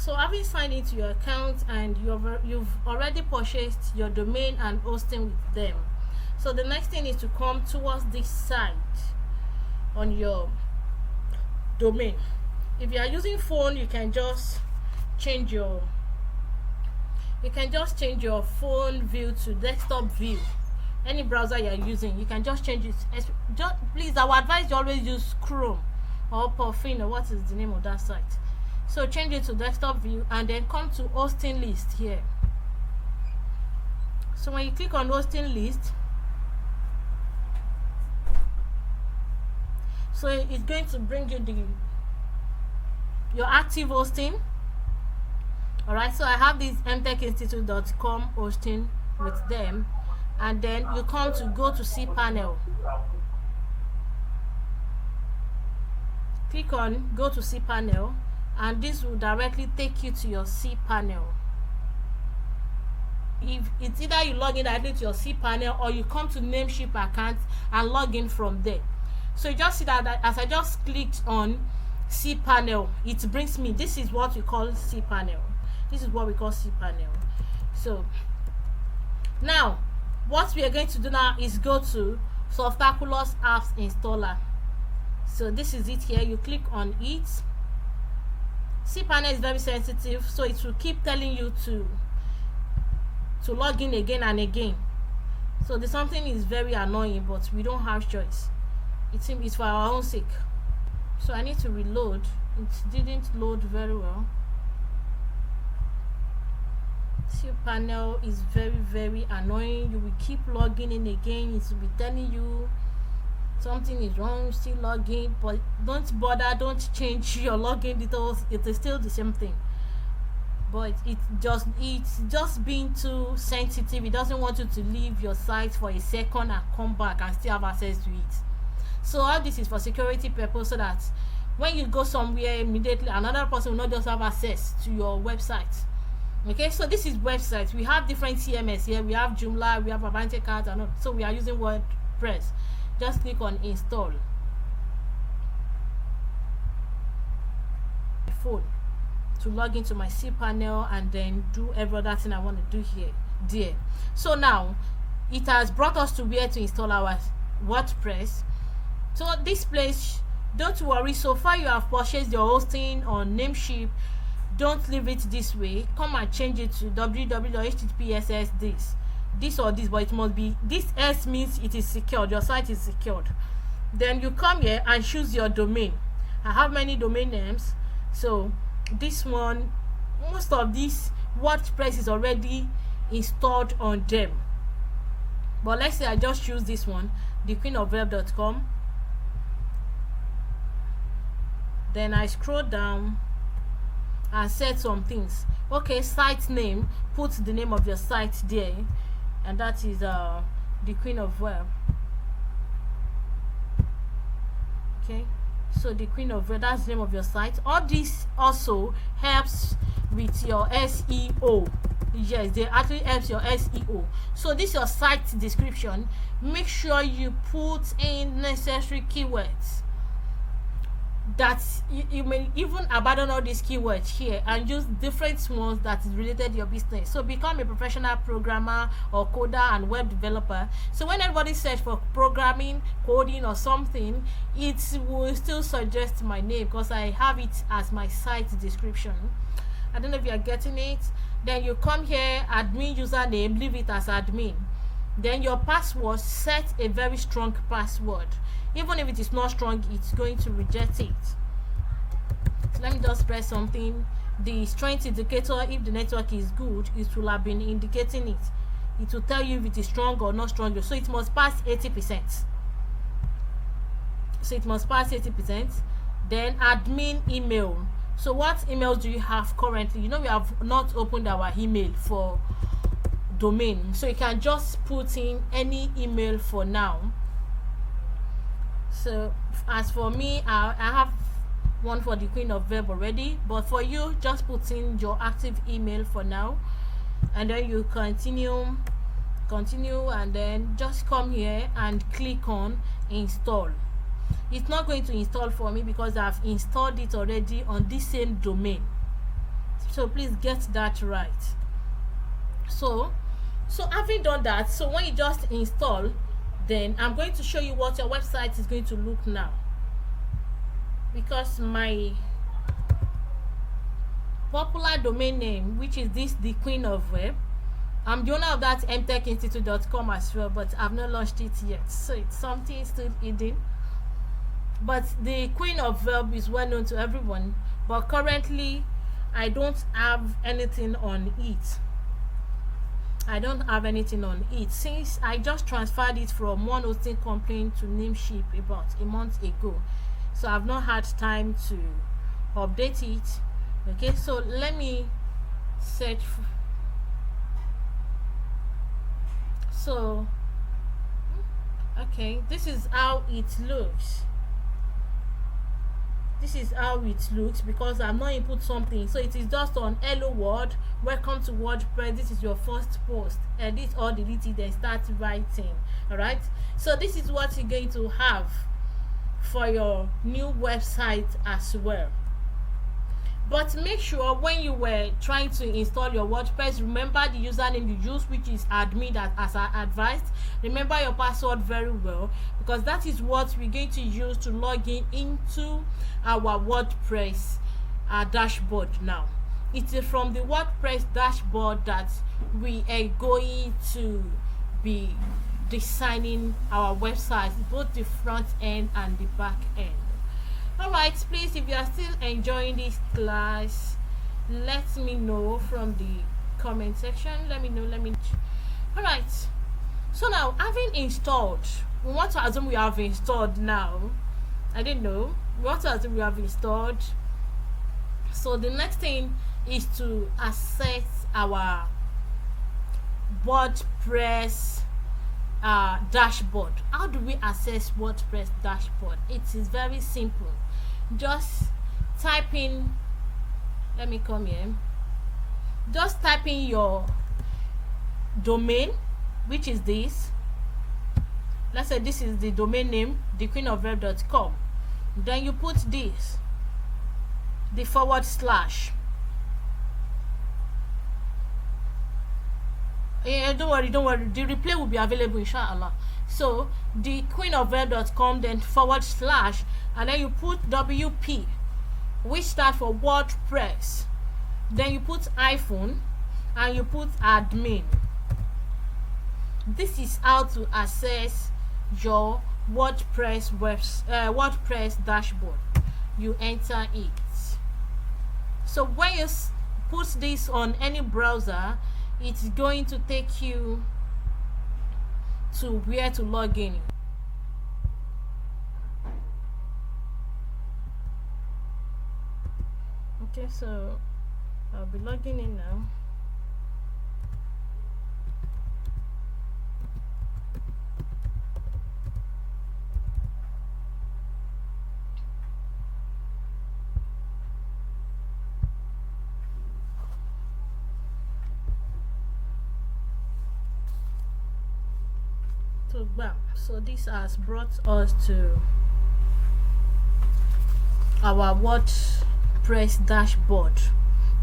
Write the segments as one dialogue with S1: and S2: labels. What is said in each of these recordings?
S1: So having signed into your account and you've already purchased your domain and hosting with them, so the next thing is to come towards this site on your domain. If you are using phone, you can just change your phone view to desktop view. Any browser you are using, you can just change it. Please, I would advise you always use Chrome or Puffin, or what is the name of that site. So change it to desktop view and then come to hosting list here. So when you click on hosting list, so it's going to bring you your active hosting. Alright, so I have this mtechinstitute.com hosting with them, and then you come to go to cPanel. Click on go to cPanel, and this will directly take you to your cPanel. If it's either you log in directly to your cPanel or you come to Namecheap account and log in from there. So you just see that as I just clicked on cPanel, it brings me, this is what we call cPanel. This is what we call cPanel. So now what we are going to do now is go to Softaculous Apps Installer. So this is it here. You click on it. cPanel is very sensitive, so it will keep telling you to log in again and again. So the something is very annoying, but we don't have choice. It's for our own sake. So I need to reload. It didn't load very well. cPanel is very annoying. You will keep logging in again. It will be telling you something is wrong, still login, but don't bother, don't change your login details. It is still the same thing, but it's just being too sensitive. It doesn't want you to leave your site for a second and come back and still have access to it. So all this is for security purpose, so that when you go somewhere, immediately another person will not just have access to your website. Okay, so this is website. We have different CMS here. We have Joomla, we have Avante Cards, and all. So we are using WordPress. Just click on install. Phone to log into my cPanel and then do every other thing I want to do there. So now it has brought us to where to install our WordPress. So this place, don't worry, so far you have purchased your hosting on Namecheap. Don't leave it this way. Come and change it to www.https this or this, but it must be this. S means it is secured, your site is secured. Then you come here and choose your domain. I have many domain names, so this one, most of this WordPress is already installed on them, but let's say I just choose this one, thequeenofweb.com. Then I scroll down and set some things. Okay, site name, put the name of your site there, and that is the Queen of Web. Okay, so the Queen of Web, that's the name of your site. All this also helps with your SEO. Yes, they actually helps your SEO. So this is your site description. Make sure you put in necessary keywords. That you may even abandon all these keywords here and use different ones that is related to your business. So become a professional programmer or coder and web developer. So when everybody search for programming, coding or something, it will still suggest my name because I have it as my site description. I don't know if you are getting it. Then you come here, admin username, leave it as admin. Then your password, set a very strong password. Even if it is not strong, it's going to reject it. So let me just press something. The strength indicator, if the network is good, it will have been indicating it. It will tell you if it is strong or not strong. So it must pass 80%. So it must pass 80%. Then admin email. So what emails do you have currently? You know, we have not opened our email for domain, so you can just put in any email for now. So as for me, I have one for the Queen of Web already, but for you, just put in your active email for now, and then you continue, and then just come here and click on install. It's not going to install for me because I've installed it already on this same domain. So please get that right. So having done that, so when you just install, then I'm going to show you what your website is going to look now, because my popular domain name, which is this, the Queen of Web, I'm the owner of that mtechinstitute.com as well, but I've not launched it yet, so it's something still hidden. But the Queen of Web is well known to everyone, but currently I don't have anything on it. Since I just transferred it from one hosting company to Namecheap about a month ago, so I've not had time to update it. Okay, so let me search for, so okay, this is how it looks. Because I'm not input something, so it is just on hello world, welcome to WordPress, this is your first post, edit or delete it, then start writing. All right, so this is what you're going to have for your new website as well. But make sure when you were trying to install your WordPress, remember the username you use, which is admin, that as I advised. Remember your password very well, because that is what we're going to use to log in into our WordPress dashboard now. It is from the WordPress dashboard that we are going to be designing our website, both the front end and the back end. All right, please, if you are still enjoying this class, let me know from the comment section. Let me know. All right, so now having installed, we want to assume we have installed now. I didn't know. We want to assume we have installed. So the next thing is to access our WordPress dashboard. How do we access WordPress dashboard? It is very simple. Just type in, let me come here, just type in your domain, which is this. Let's say this is the domain name, thequeenofweb.com. Then you put this, the /. Don't worry, the replay will be available, inshallah. So the queenofweb.com, then /, and then you put WP, which stands for WordPress. Then you put iPhone and you put admin. This is how to access your WordPress WordPress dashboard. You enter it. So when you put this on any browser, it's going to take you to where to log in. Okay, so I'll be logging in now. So this has brought us to our WordPress dashboard.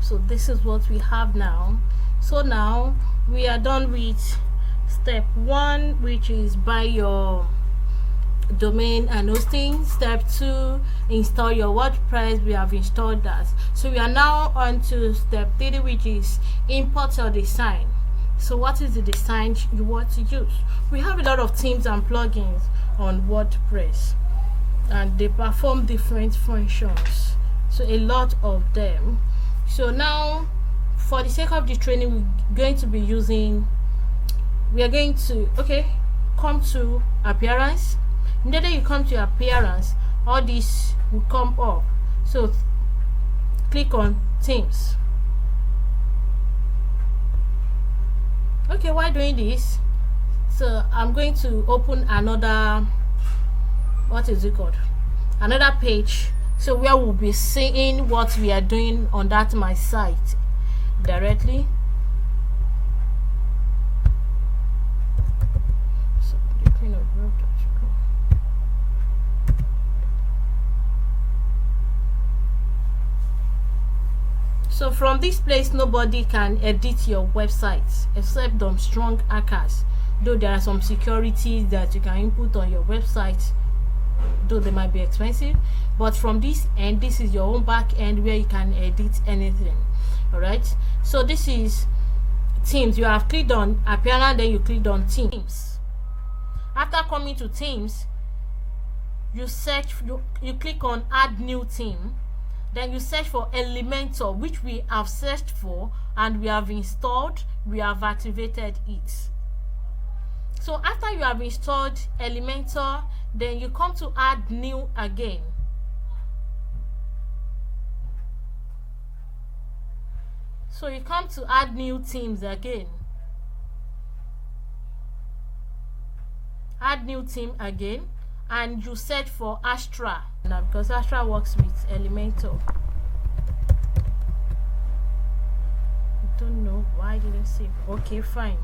S1: So this is what we have now. So now we are done with step 1, which is buy your domain and hosting. Step 2, install your WordPress. We have installed that. So we are now on to step 3, which is import your design. So what is the design you want to use? We have a lot of themes and plugins on WordPress, and they perform different functions, so a lot of them. So now, for the sake of the training, we are going to come to appearance. Immediately you come to appearance, all this will come up. So click on themes. Okay, while doing this, so I'm going to open another, another page, so where we'll be seeing what we are doing on that my site directly. So the queen of web.com. So from this place, nobody can edit your website except strong hackers, though there are some securities that you can input on your website, though they might be expensive. But from this end, this is your own back end where you can edit anything. All right, so this is themes. You have clicked on appearance, then you clicked on themes. After coming to themes, you search, you click on add new theme, then you search for Elementor, which we have searched for and we have installed, we have activated it. So after you have installed Elementor, then you come to add new again. So you come to add new themes again. Add new theme again, and you search for Astra now, because Astra works with Elementor. I don't know why I didn't save. Okay, fine.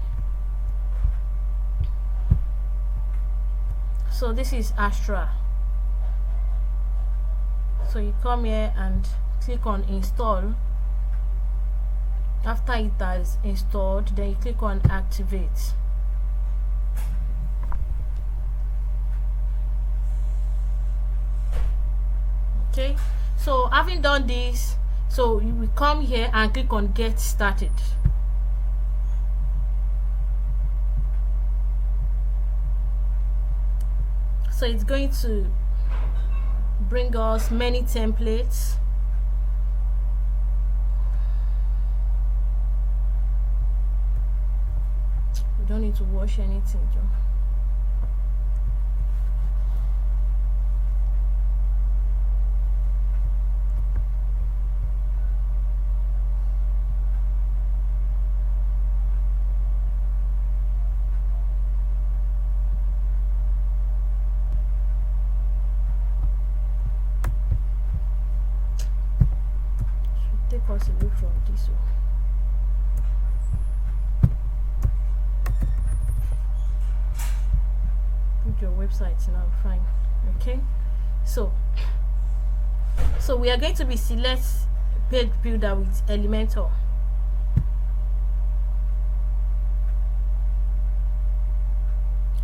S1: So this is Astra. So you come here and click on install. After it has installed, then you click on activate. Okay, so having done this, so you will come here and click on get started. So it's going to bring us many templates. We don't need to wash anything, Joe. Take us away from this one. Put your website now, fine. Okay, so we are going to be select page builder with Elementor.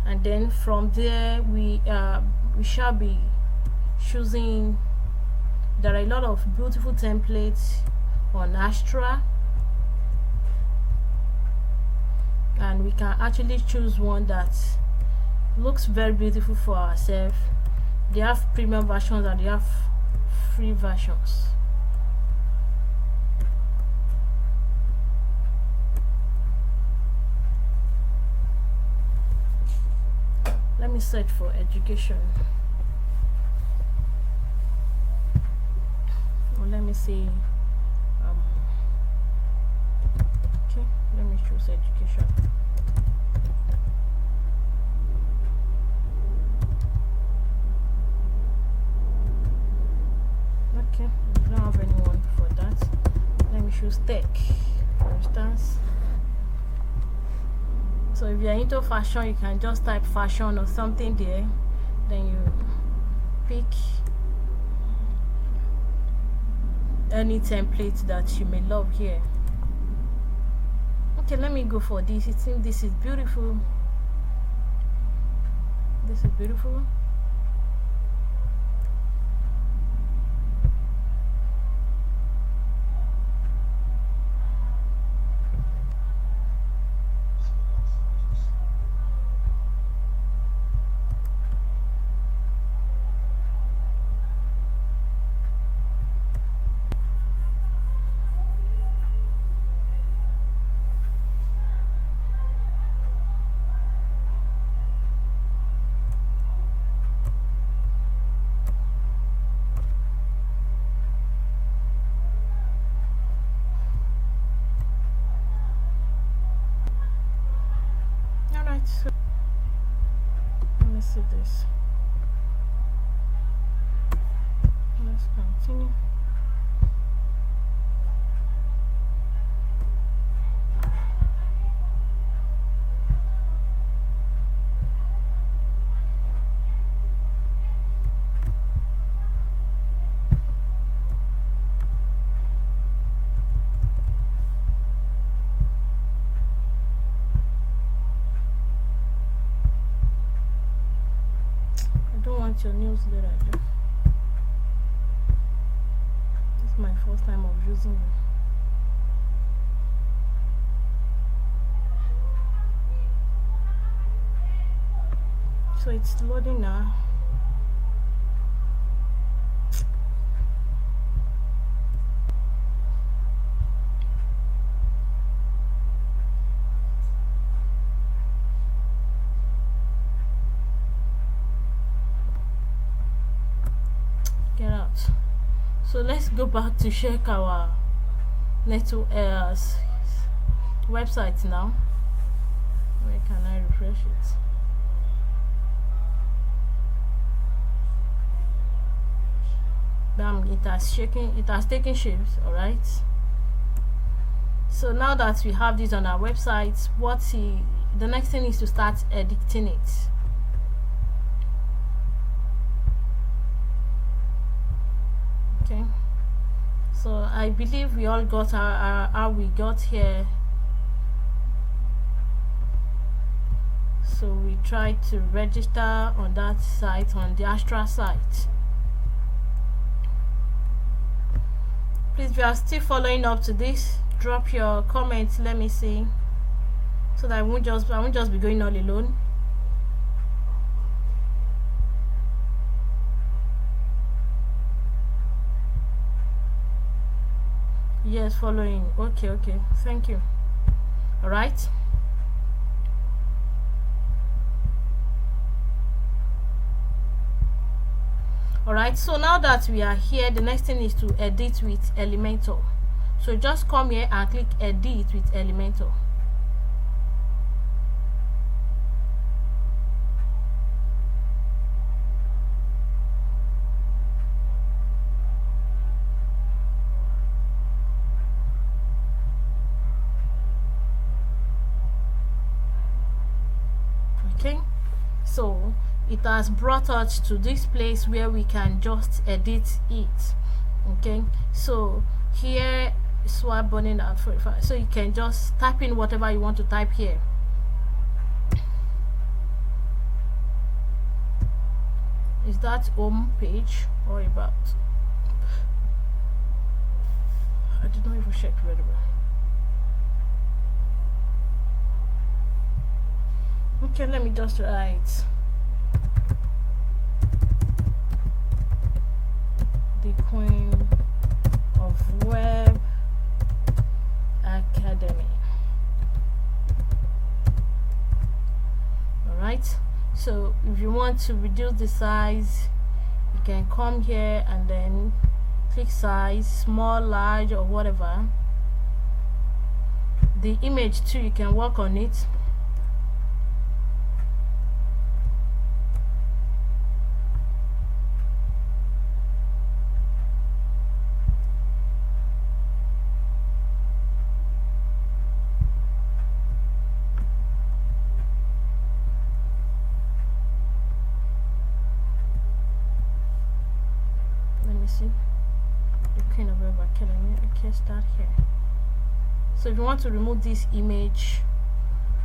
S1: And then from there we shall be choosing. There are a lot of beautiful templates on Astra, and we can actually choose one that looks very beautiful for ourselves. They have premium versions and they have free versions. Let me search for education, or let me see. Okay, let me choose education. Okay, we don't have anyone for that. Let me choose tech, for instance. So if you're into fashion, you can just type fashion or something there, then you pick any template that you may love here. Okay, let me go for this. It seems this is beautiful. This is beautiful. So let me see this. Let's continue. edit your newsletter. This is my first time of using it. So it's loading now. Get out. So let's go back to check our network website now. Where can I refresh it? Bam, it has taken shapes. All right, so now that we have this on our website, the next thing is to start editing it. Okay, so I believe we all got how we got here. So we tried to register on that site, on the Astra site. Please, if you are still following up to this, drop your comments. Let me see, so that I won't just be going all alone. Yes, following. Okay, thank you. All right. Alright, so now that we are here, the next thing is to edit with Elementor. So just come here and click edit with Elementor. Okay, so it has brought us to this place where we can just edit it. Okay, so here swap burning at 45, so you can just type in whatever you want to type here. Is that home page or about? I did not even check very well. Okay, let me just write the Queen of Web Academy. Alright, so if you want to reduce the size, you can come here and then click size, small, large, or whatever. The image too, you can work on it. See the Queen of Web Academy. Okay, start here. So if you want to remove this image,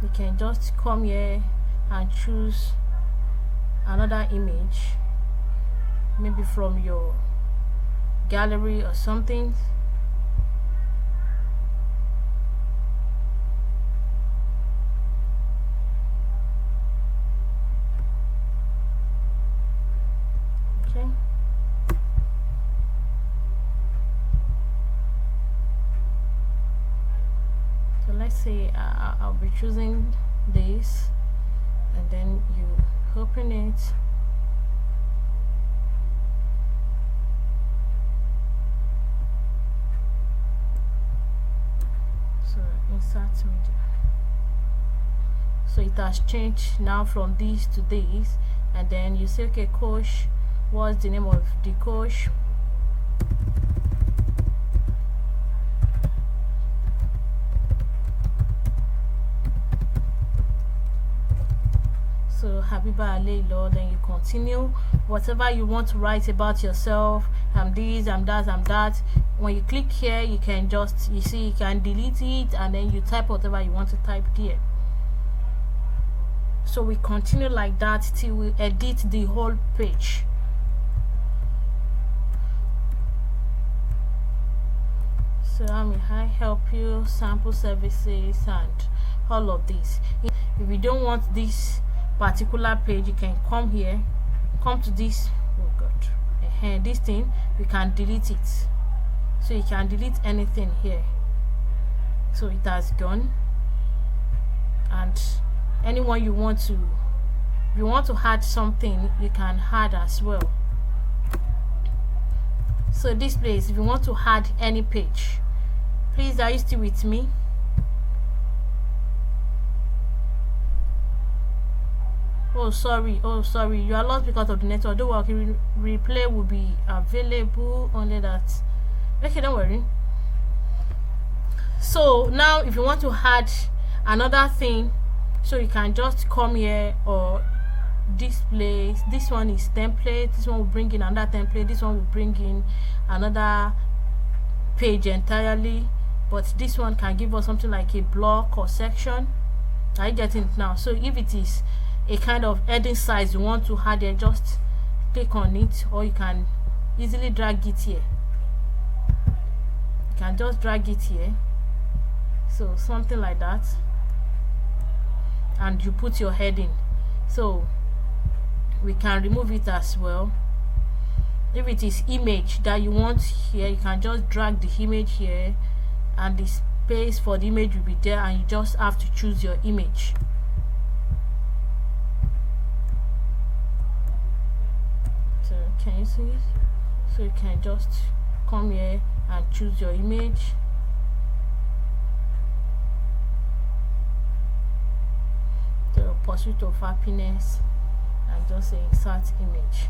S1: you can just come here and choose another image, maybe from your gallery or something. Okay. Let's say I'll be choosing this, and then you open it. So insert media. So it has changed now from this to this, and then you say, okay, coach, what's the name of the coach? So Habiba Alaylo, then you continue whatever you want to write about yourself. I'm this, I'm that, I'm that. When you click here, you can just, you see, you can delete it, and then you type whatever you want to type there. So we continue like that till we edit the whole page. So how may I help you? Sample services and all of this. If you don't want this particular page, you can come here, come to this, oh god, this thing, you can delete it. So you can delete anything here. So it has gone. And anyone you want to add something, you can add as well. So this place, if you want to add any page, please, are you still with me? Oh sorry, you are lost because of the network. Don't worry, replay will be available. Only that. Okay, don't worry. So now if you want to add another thing, so you can just come here, or this place, this one is template, this one will bring in another template, this one will bring in another page entirely, but this one can give us something like a block or section. Are you getting it now? So if it is a kind of heading size you want to add there, just click on it, or you can easily drag it here. You can just drag it here, so something like that, and you put your heading. So we can remove it as well. If it is image that you want here, you can just drag the image here, and the space for the image will be there, and you just have to choose your image. So can you see it? So you can just come here and choose your image. The pursuit of happiness, and just say insert image.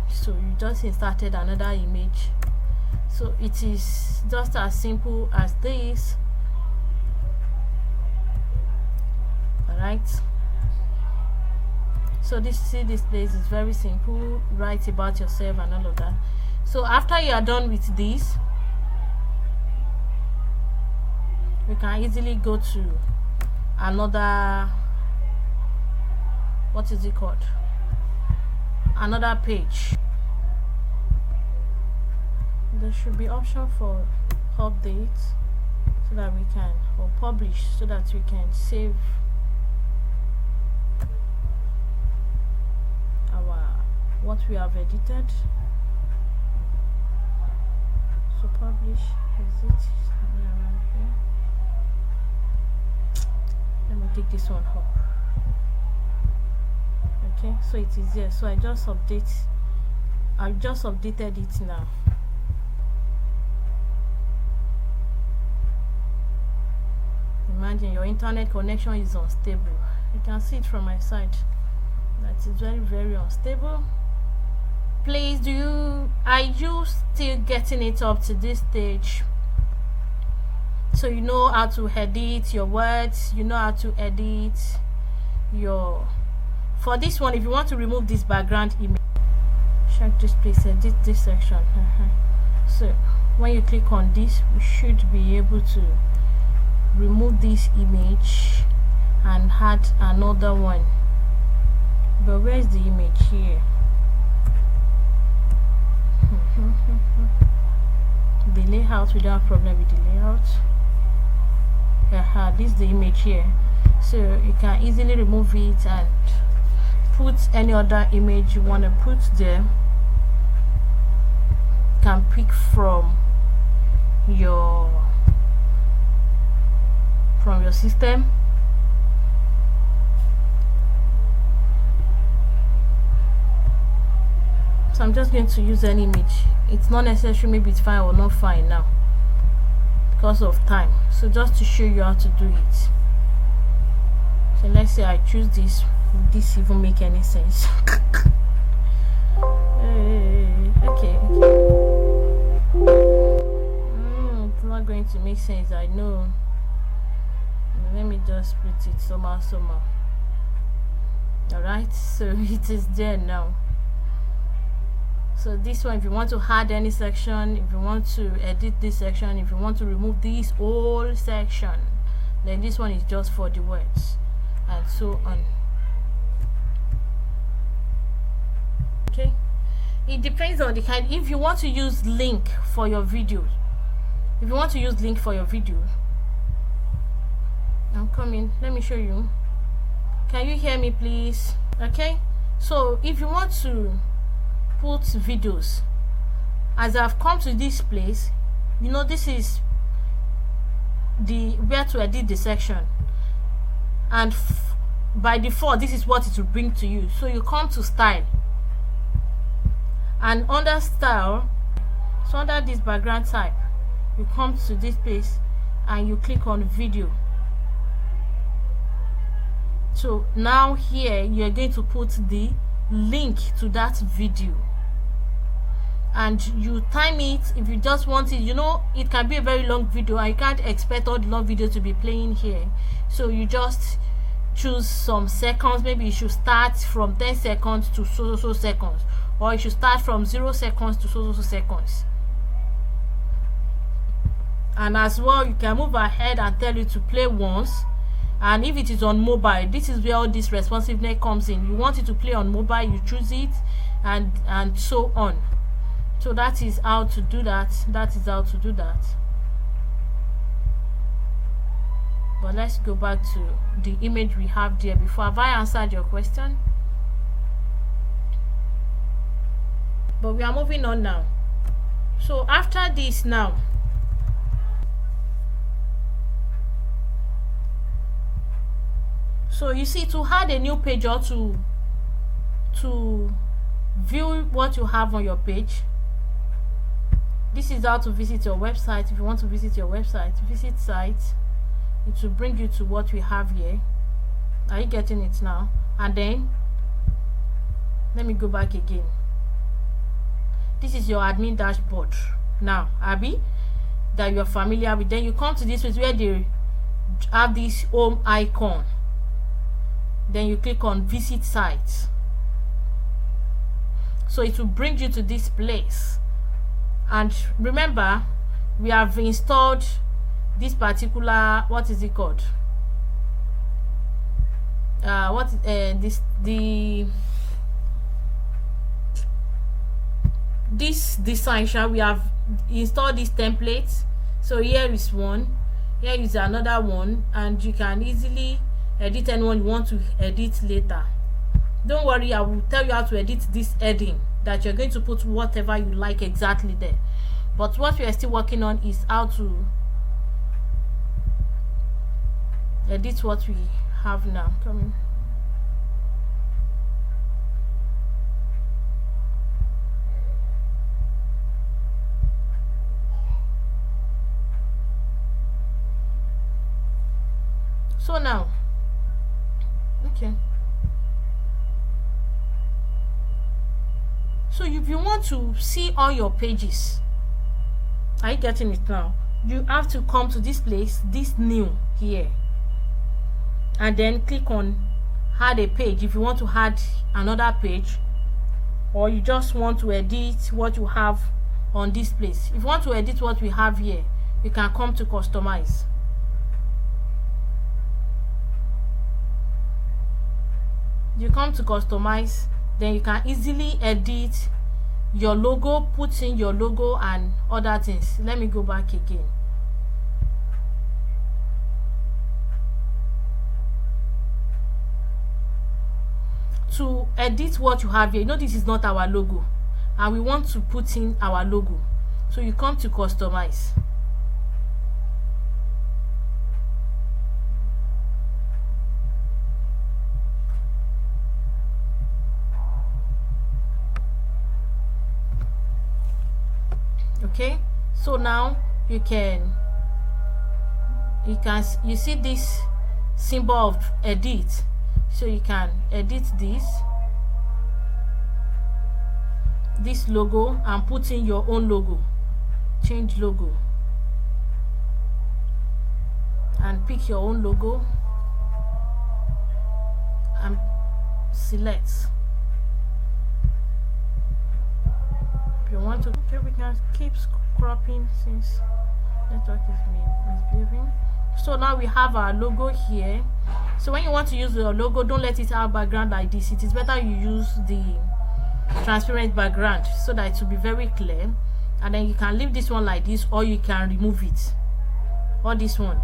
S1: So you just inserted another image. So it is just as simple as this. Alright, so this place is very simple. Write about yourself and all of that. So after you are done with this, you can easily go to another, what is it called, another page. There should be option for update, so that we can, or publish, so that we can save our what we have edited. So publish, is it around here? Let me take this one up. Okay, so it is here. So I just updated it now. Imagine your internet connection is unstable. You can see it from my side that is very, very unstable. Please, are you still getting it up to this stage? So you know how to edit your words, you know how to edit your, for this one, if you want to remove this background image, check this place, edit this section. So when you click on this, we should be able to remove this image and add another one. But where's the image here? The layout, we don't have problem with the layout. This is the image here, so you can easily remove it and put any other image you want to put there. You can pick from your system. So I'm just going to use an image. It's not necessary, maybe it's fine or not fine now because of time. So just to show you how to do it. So let's say I choose this. Would this even make any sense? Okay. It's not going to make sense, I know. Let me just put it somehow. Alright, so it is there now. So this one, if you want to add any section, if you want to edit this section, if you want to remove this whole section, then this one is just for the words, and so on. Okay, it depends on the kind. If you want to use link for your videos, if you want to use link for your video, I'm coming, let me show you. Can you hear me please? Okay, so if you want to put videos, as I've come to this place, you know, this is the where to edit the section, and by default this is what it will bring to you. So you come to style, and under style, so under this background type, you come to this place and you click on video. So now here you're going to put the link to that video, and you time it. If you just want it, you know, it can be a very long video and you can't expect all the long video to be playing here, so you just choose some seconds. Maybe you should start from 10 seconds to so seconds, or you should start from 0 seconds to so seconds. And as well, you can move ahead and tell it to play once. And if it is on mobile, this is where all this responsiveness comes in. You want it to play on mobile, you choose it, and so on. So that is how to do that. That is how to do that. But let's go back to the image we have there before. Have I answered your question? But we are moving on now. So after this now, so you see, to add a new page or to view what you have on your page, this is how to visit your website. If you want to visit your website, visit site, it will bring you to what we have here. Are you getting it now? And then let me go back again. This is your admin dashboard now, Abby, that you're familiar with. Then you come to this place where they have this home icon. Then you click on visit site, so it will bring you to this place. And remember, we have installed this particular, what is it called, this design, shall we have installed this template. So here is one, here is another one, and you can easily edit anyone you want to edit later. Don't worry, I will tell you how to edit this heading, that you're going to put whatever you like exactly there. But what we are still working on is how to edit what we have now. Coming. So now, okay, so if you want to see all your pages, are you getting it now? You have to come to this place, this new here, and then click on add a page if you want to add another page, or you just want to edit what you have on this place. If you want to edit what we have here, you can come to customize. You come to customize, then you can easily edit your logo, put in your logo and other things. Let me go back again. To edit what you have here, you know, this is not our logo and we want to put in our logo, so you come to customize. Okay, so now you see this symbol of edit, so you can edit this logo and put in your own logo. Change logo and pick your own logo and select. You want to, okay, we can keep cropping since network is misbehaving. So now we have our logo here. So when you want to use your logo, don't let it have background like this. It is better you use the transparent background so that it will be very clear. and then you can leave this one like this, or you can remove it, or this one.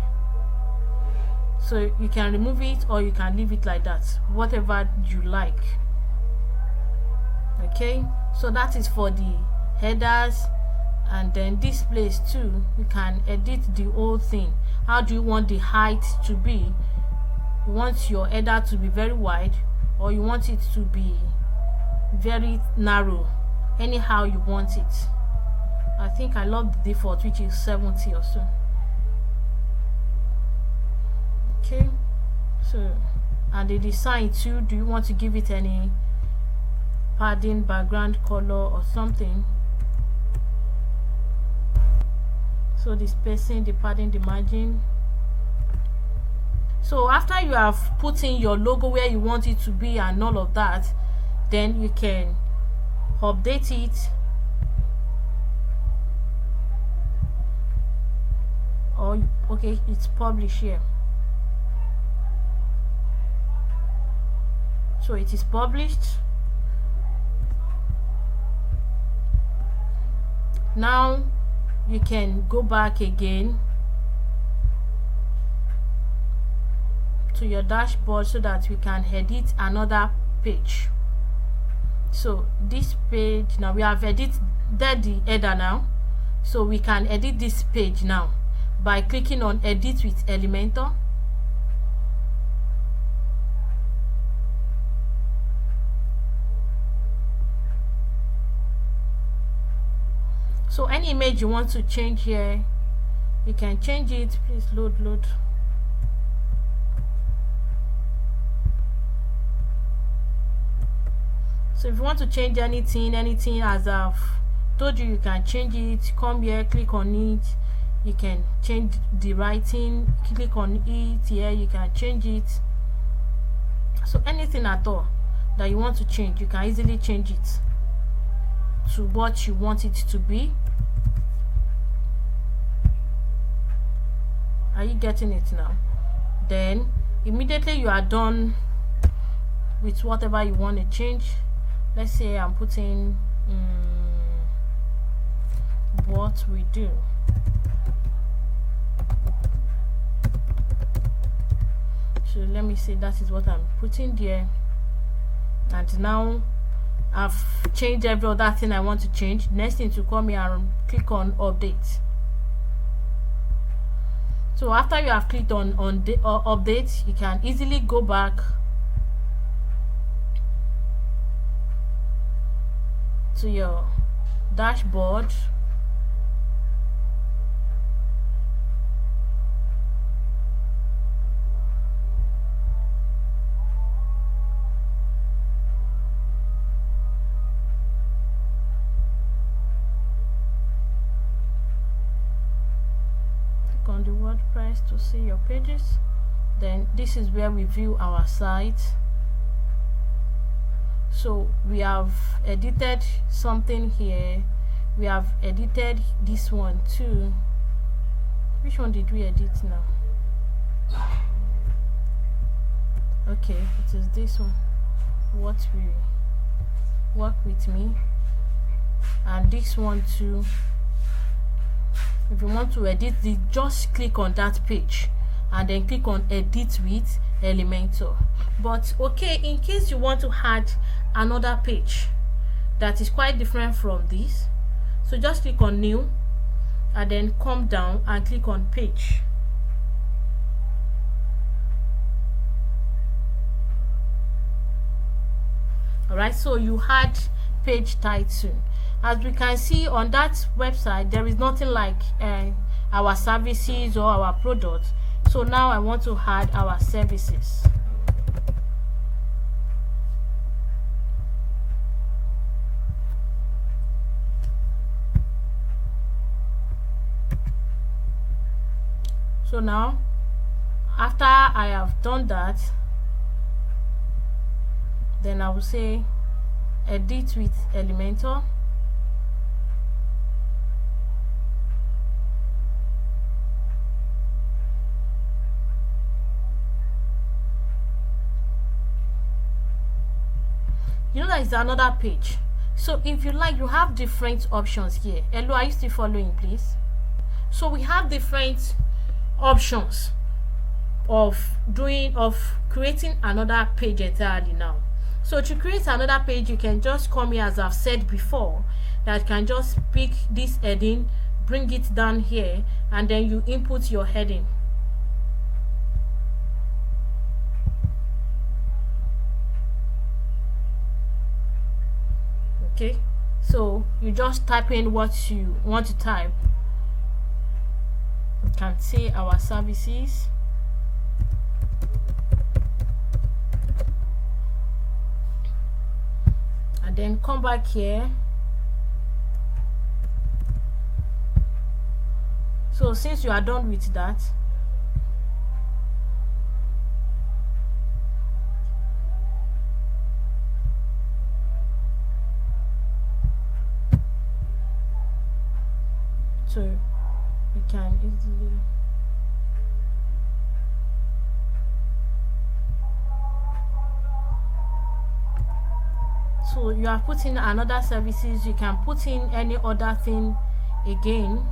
S1: So you can remove it or you can leave it like that, whatever you like. Okay, so that is for the headers. And then this place too, you can edit the whole thing. How do you want the height to be? You want your header to be very wide, or you want it to be very narrow? Anyhow you want it. I think I love the default, which is 70 or so. Okay, so and the design too, do you want to give it any padding, background color or something? So the spacing, the padding, the margin. So after you have put in your logo where you want it to be and all of that, then you can update it, or okay, it's published here. So it is published. Now you can go back again to your dashboard so that we can edit another page. So this page, now we have edited the header now, so we can edit this page now by clicking on edit with Elementor. So any image you want to change here, you can change it. Please load. So if you want to change anything as I've told you, you can change it. Come here, click on it. You can change the writing, click on it here, you can change it. So anything at all that you want to change, you can easily change it to what you want it to be. Are you getting it now? Then immediately you are done with whatever you want to change. Let's say I'm putting what we do. So let me say that is what I'm putting there. And now I've changed every other thing I want to change. Next thing to come here and click on update. So after you have clicked on update, you can easily go back to your dashboard. On the WordPress to see your pages. Then this is where we view our site. So we have edited something here, we have edited this one too. Which one did we edit now? Okay, it is this one, what we work with me, and this one too. If you want to edit it, just click on that page and then click on edit with Elementor. But okay, in case you want to add another page that is quite different from this, so just click on new and then come down and click on page. Alright, so you had page title. As we can see on that website, there is nothing like our services or our products. So now I want to add our services. So now, after I have done that, then I will say edit with Elementor. You know that is another page. So if you like, you have different options here. Hello, are you still following, please? So we have different options of creating another page entirely now. So to create another page, you can just come here, as I've said before, that you can just pick this heading, bring it down here, and then you input your heading. Okay, so you just type in what you want to type. You can say our services. And then come back here. So since you are done with that, so you can easily so you are putting another services. You can put in any other thing again.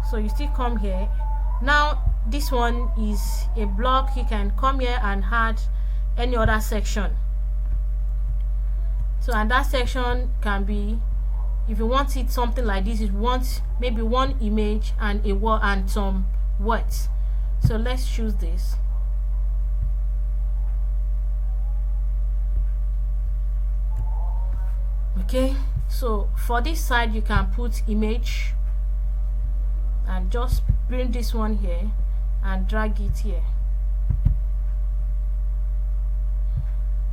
S1: So you still come here. Now this one is a block. You can come here and add any other section. So, and that section can be, if you want it something like this, you want maybe one image and a word and some words. So let's choose this. Okay, so for this side you can put image and just bring this one here and drag it here.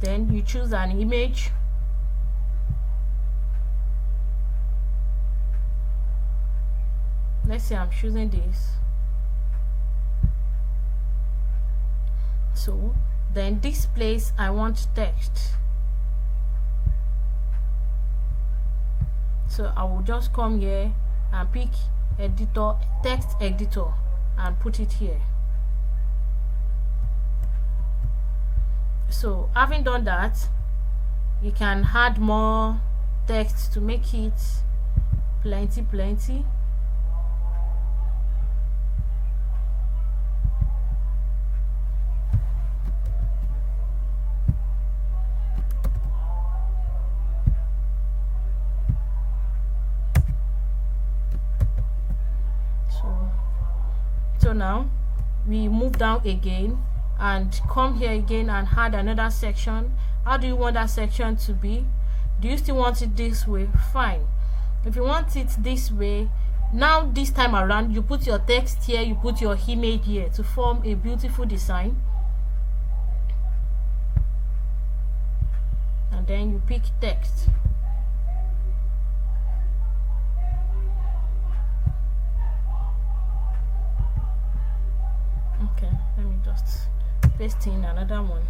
S1: Then you choose an image. Let's say I'm choosing this. So then this place I want text. So I will just come here and pick editor, text editor, and put it here. So having done that, you can add more text to make it plenty. So now we move down again and come here again and add another section. How do you want that section to be? Do you still want it this way? Fine. If you want it this way, now this time around you put your text here, you put your image here to form a beautiful design, and then you pick text. Okay, let me just paste in another one.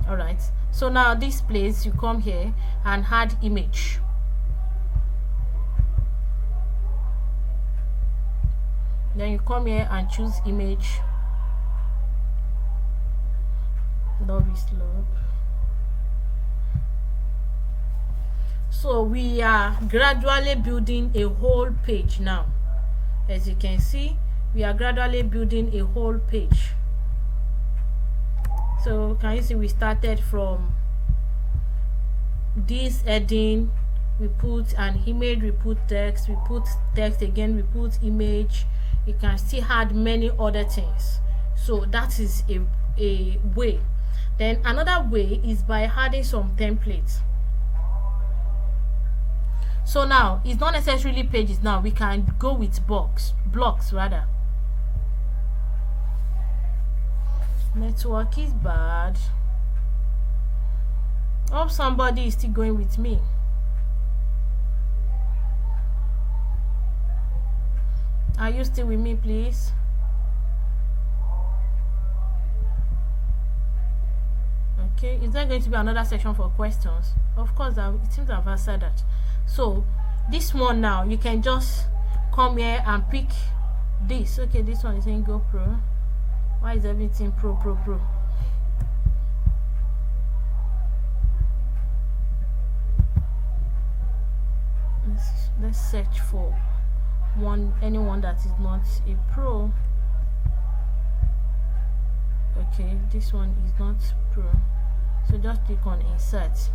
S1: Alright, so now this place you come here and add image. Then you come here and choose image. Love is love. So we are gradually building a whole page now. As you can see, we are gradually building a whole page. So can you see we started from this heading, we put an image, we put text, we put text again, we put image. You can still add many other things. So that is a way. Then another way is by adding some templates. So now it's not necessarily pages. Now we can go with blocks rather. Network is bad. Hope somebody is still going with me. Are you still with me, please? Okay, is there going to be another section for questions? Of course, it seems I've answered that. So this one now, you can just come here and pick this. Okay, this one is saying GoPro. Why is everything pro? Let's search for anyone that is not a pro. Okay, this one is not pro, so just click on insert.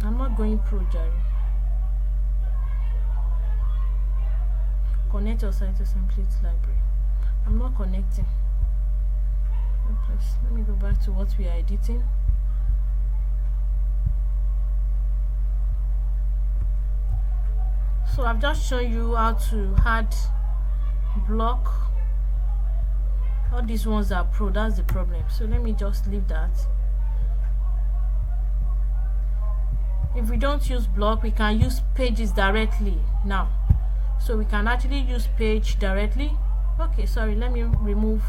S1: I'm not going pro, Jerry. Connect your site to template library. I'm not connecting. WordPress. Let me go back to what we are editing. So I've just shown you how to add block. All these ones are pro, that's the problem. So let me just leave that. If we don't use block, we can use pages directly now. So we can actually use page directly. Okay, sorry, let me remove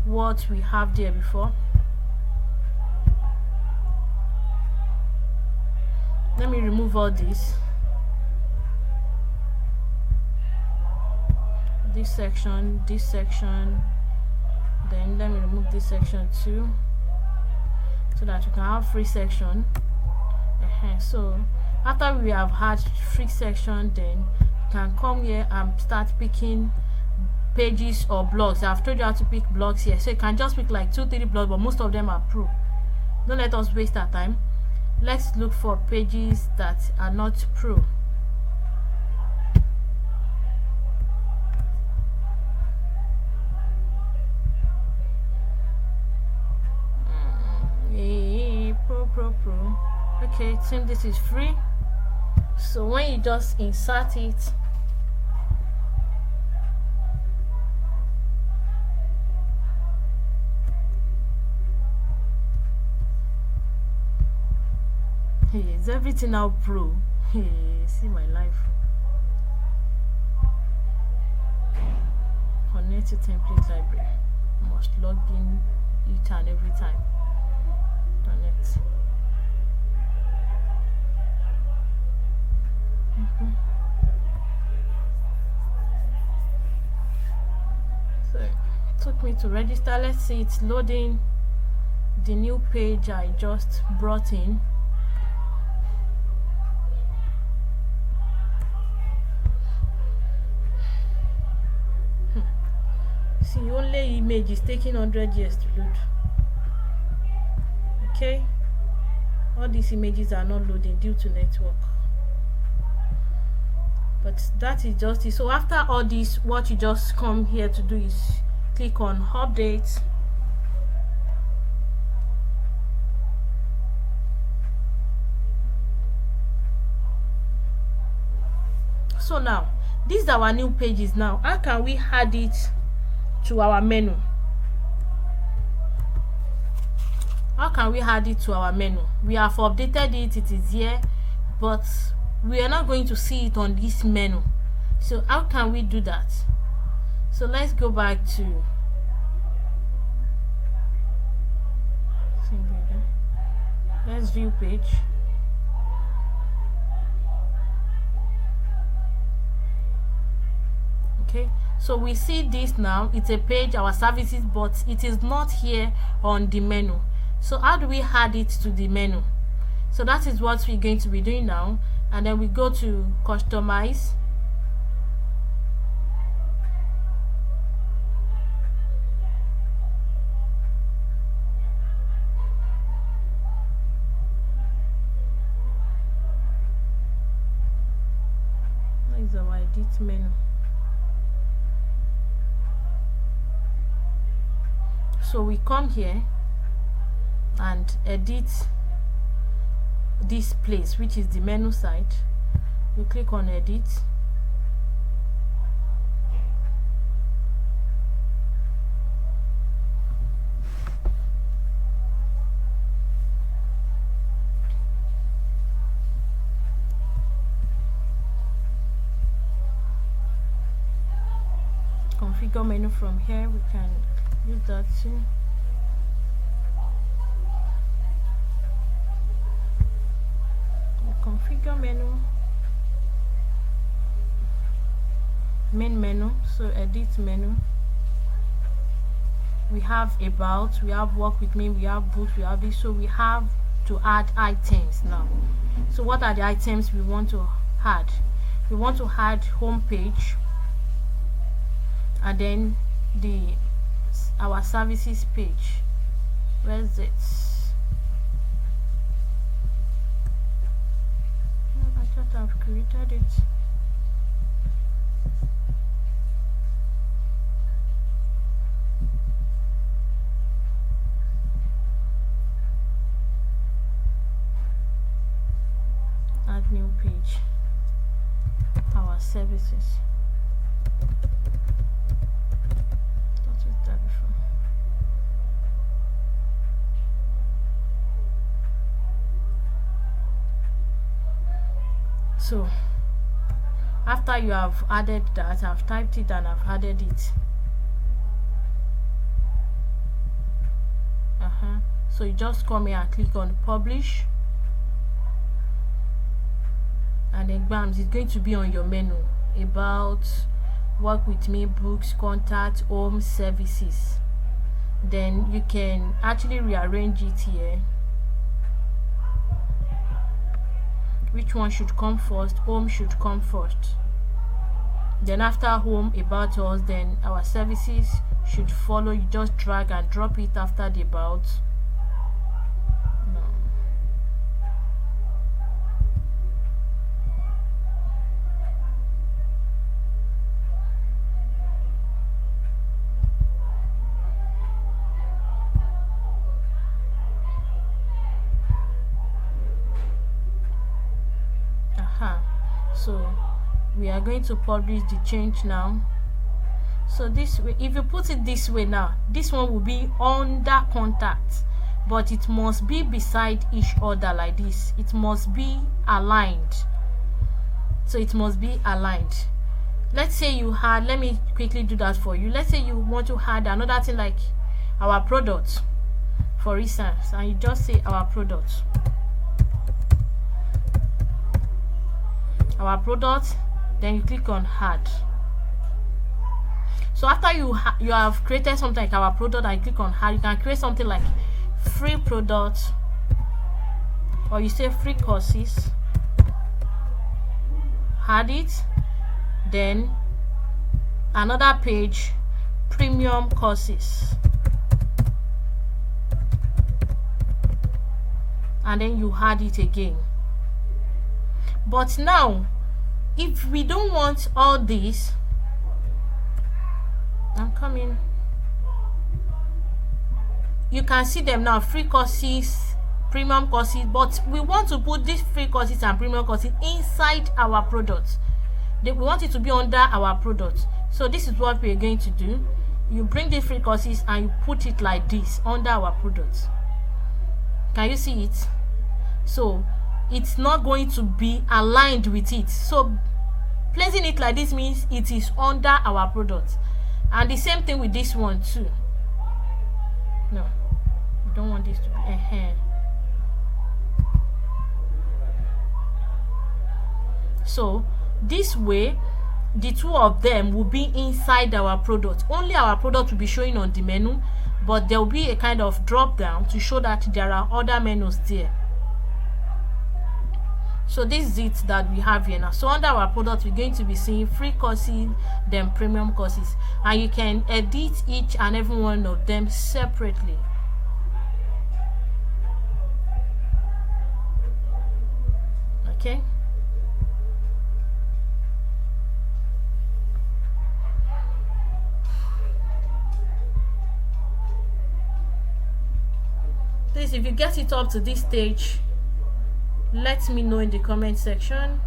S1: what we have there before. Let me remove all this section, then let me remove this section too, so that we can have free section. So after we have had free section, then you can come here and start picking pages or blogs. I've told you how to pick blogs here, so you can just pick like 2-3 blogs, but most of them are pro. Don't let us waste our time. Let's look for pages that are not pro. Pro. Okay, since this is free, so when you just insert it, hey, is everything now pro? Hey, see my life. Connect to template library. Must log in each and every time. Connect. So it took me to register. Let's see, it's loading the new page I just brought in. See, only image is taking 100 years to load. Okay, all these images are not loading due to network, but that is just it. So after all this, what you just come here to do is click on update. So now these are our new pages. Now how can we add it to our menu? How can we add it to our menu? We have updated it, it is here, but we are not going to see it on this menu. So how can we do that? So let's go back to let's view page. Okay, so we see this now, it's a page, our services, but it is not here on the menu. So how do we add it to the menu? So that is what we're going to be doing now, and then we go to customize. That is our edit menu. So we come here and edit this place, which is the menu side. You click on edit. configure menu from here. We can use that too. The configure menu, main menu, so edit menu. We have about, we have work with me, we have books, we have this. So we have to add items now. So what are the items we want to add? We want to add home page, and then our services page. Where's it? I thought I've created it. Add new page, our services. What was that before? So after you have added that, I've typed it and I've added it. So you just come here and click on publish, and then bam, it's going to be on your menu. About, work with me, books, contact, home, services. Then you can actually rearrange it here. Which one should come first? Home should come first. Then after home, about us, then our services should follow. You just drag and drop it after the about. So we are going to publish the change now. So this way, if you put it this way now, this one will be under contact, but it must be beside each other like this. It must be aligned. So it must be aligned. Let's say you had, let me quickly do that for you. Let's say you want to add another thing like our product, for instance, and you just say our product. Our product, then you click on add. So after you have created something like our product and you click on add, you can create something like free product, or you say free courses, add it, then another page, premium courses, and then you add it again. But now, if we don't want all this, I'm coming. You can see them now, free courses, premium courses, but we want to put these free courses and premium courses inside our product. We want it to be under our product. So this is what we are going to do. You bring the free courses and you put it like this under our product. Can you see it? So it's not going to be aligned with it. So placing it like this means it is under our product. And the same thing with this one too. No, we don't want this to be So this way, the two of them will be inside our product. Only our product will be showing on the menu, but there will be a kind of drop down to show that there are other menus there. So this is it that we have here now. So under our product, we're going to be seeing free courses, then premium courses, and you can edit each and every one of them separately. Okay. Please, if you get it up to this stage, let me know in the comment section.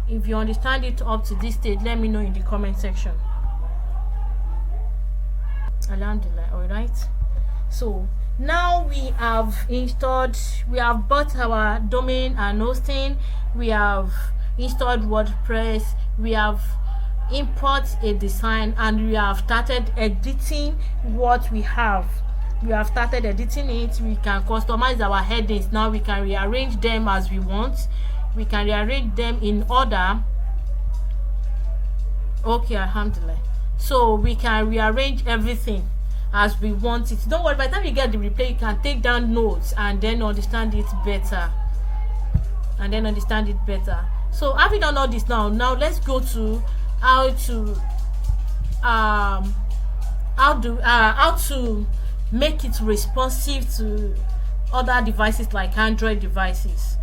S1: If you understand it up to this stage, let me know in the comment section. Alhamdulillah. All right, so now we have installed, we have bought our domain and hosting, we have installed WordPress, we have import a design, and we have started editing what we have. We have started editing it. We can customize our headings. Now we can rearrange them as we want. We can rearrange them in order. Okay, alhamdulillah. So we can rearrange everything as we want it. Don't worry, by the time you get the replay, you can take down notes and then understand it better. So having done all this, now let's go to how to make it responsive to other devices like Android devices.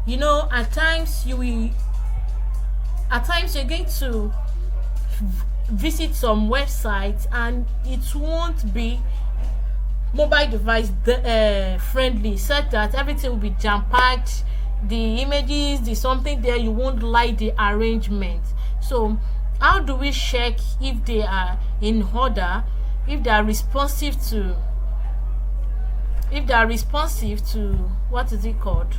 S1: You know, at times you're going to visit some websites and it won't be mobile device friendly, such that everything will be jam-packed, the images, the something there, you won't like the arrangement. So how do we check if they are in order, if they are responsive to what is it called?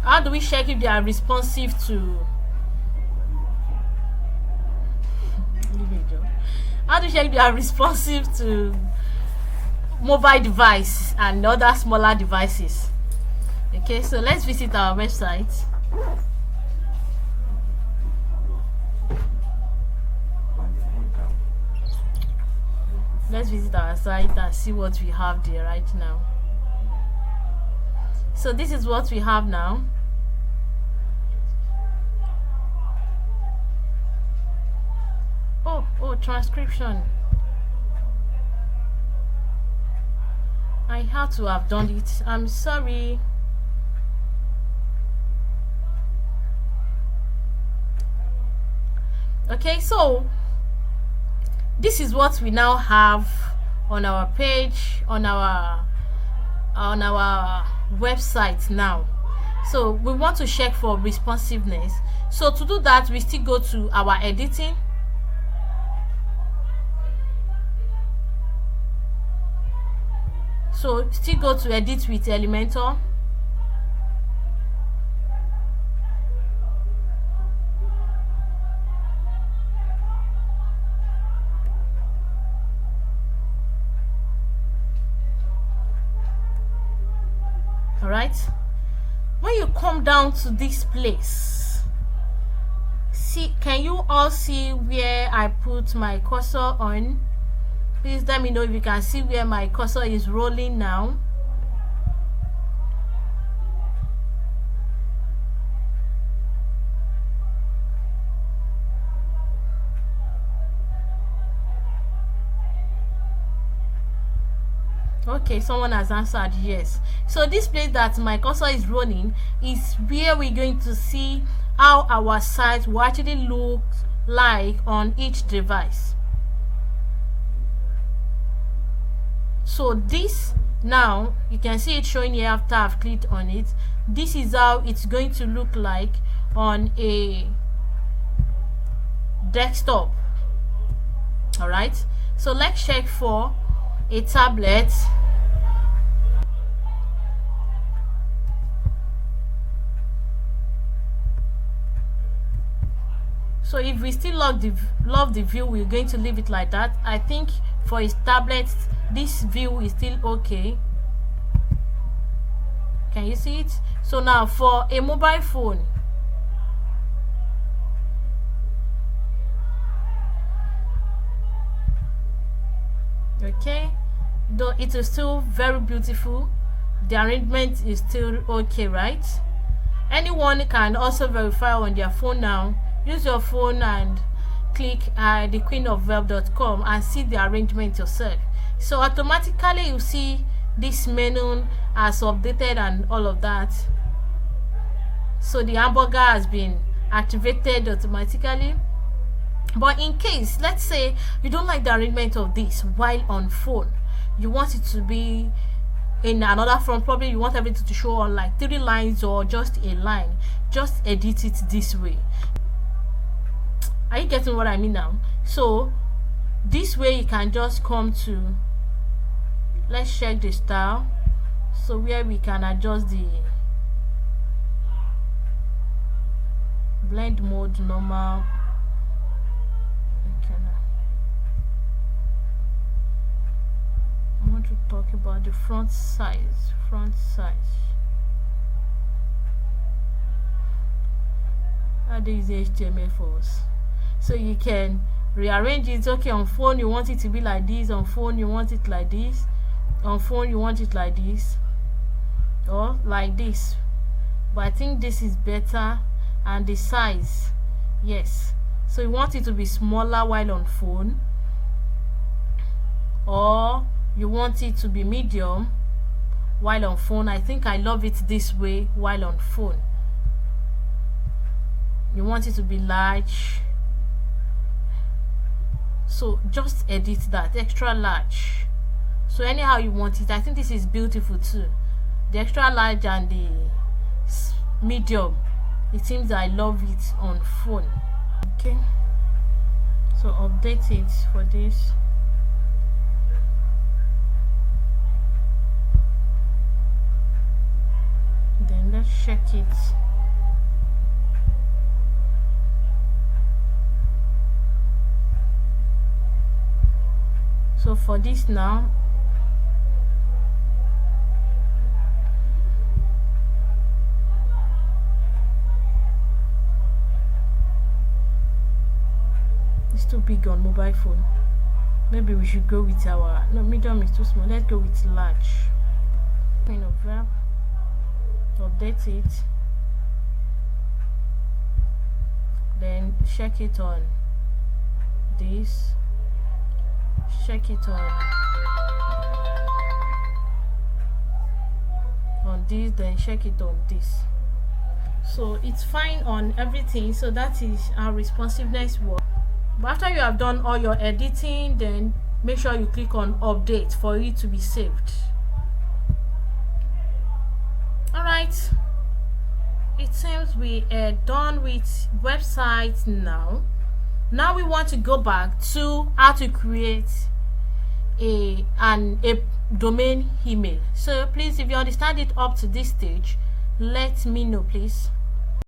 S1: How do we check if they are responsive to mobile device and other smaller devices? Okay, so let's visit our website. Let's visit our site and see what we have there right now. So this is what we have now. Oh, transcription. I had to have done it. I'm sorry. Okay, so this is what we now have on our page, on our website now. So we want to check for responsiveness. So to do that, we still go to our editing. So still go to edit with Elementor. Alright, when you come down to this place, see, can you all see where I put my cursor on? Please let me know if you can see where my cursor is rolling now. Okay, someone has answered yes. So this place that my cursor is running is where we're going to see how our site will actually look like on each device. So this, now you can see it showing here after I've clicked on it. This is how it's going to look like on a desktop. All right, so let's check for a tablet. So if we still love the view, we're going to leave it like that. I think for a tablet, this view is still okay. Can you see it? So now for a mobile phone, okay, though it is still very beautiful, the arrangement is still okay, right? Anyone can also verify on their phone now. Use your phone and click thequeenofweb.com and see the arrangement yourself. So automatically you see this menu as updated and all of that. So the hamburger has been activated automatically. But in case, let's say you don't like the arrangement of this while on phone, you want it to be in another front, probably you want everything to show on like 3 lines or just a line, just edit it this way. Are you getting what I mean now? So this way you can just come to, let's check the style, so where we can adjust the blend mode, normal, to talk about the font size. That is HTML for us. So you can rearrange it. Okay, on phone you want it to be like this, on phone you want it like this, on phone you want it like this, or like this. But I think this is better. And the size, yes, so you want it to be smaller while on phone, or you want it to be medium while on phone. I think I love it this way while on phone. You want it to be large, so just edit that, extra large. So anyhow you want it. I think this is beautiful too, the extra large and the medium. It seems I love it on phone. Okay, so update it for this. Then let's check it. So for this now, it's too big on mobile phone. Maybe we should go with our, no, medium is too small. Let's go with large. Kind of verb. Update it. Then check it on this. Check it on this, then check it on this. So it's fine on everything. So that is how responsiveness works. But after you have done all your editing, then make sure you click on update for it to be saved. Alright, it seems we are done with websites now. Now we want to go back to how to create a domain email. So please, if you understand it up to this stage, let me know, please.